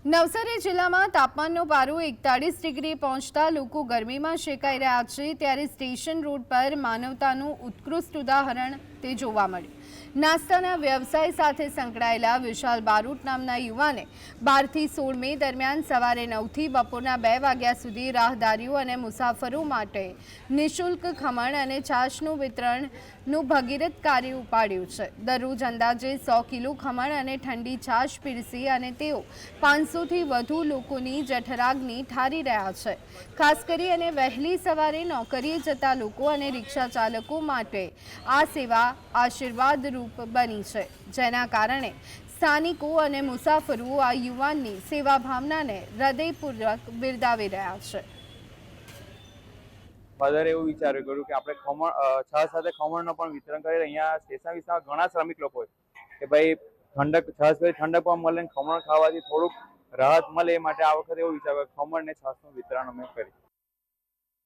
નવસારી જિલ્લામાં તાપમાનનો પારો 41 ડિગ્રી પહોંચતા લોકો ગરમીમાં શેકાઈ રહ્યા છે, ત્યારે સ્ટેશન રોડ પર માનવતાનું ઉત્કૃષ્ટ ઉદાહરણ તે જોવા મળ્યું। નાસ્તાના વ્યવસાય સાથે સંકળાયેલા વિશાલ બારોટ નામના યુવાને 12 થી 16 મે દરમિયાન સવારે 9 થી બપોરના 2 વાગ્યા સુધી રાહદારીઓ અને મુસાફરો માટે નિઃશુલ્ક ખમણ અને છાશનું વિતરણનું ભગીરથ કાર્ય ઉપાડ્યું છે। દરરોજ અંદાજે 100 કિલો ખમણ અને ઠંડી છાશ પીરસી અને તેઓ 500 થી વધુ લોકોની જઠરાગ્નિ ઠારી રહ્યા છે। ખાસ કરી અને વહેલી સવારે નોકરીએ જતા લોકો અને રિક્ષા ચાલકો માટે આ સેવા આશીર્વાદરૂપ બની છે, જેના કારણે સ્થાનિકો અને મુસાફરો આ યુવાનની સેવા ભાવનાને હૃદયપૂર્વક બિરદાવી રહ્યા છે। ફાધરે એવું વિચાર્યું કર્યું કે આપણે ખમણ છાશ સાથે ખમણનો પણ વિતરણ કરીએ। અહીંયા સ્ટેશન વિસ્તારમાં ઘણા શ્રમિક લોકો હોય કે ભાઈ ઠંડક છાશ પછી ઠંડક પણ મળે, ખમણ ખાવાથી થોડુંક રાહત મળે, એ માટે આ વખતે એવું વિચાર્યું ખમણ ને છાશનું વિતરણ અમે કરી।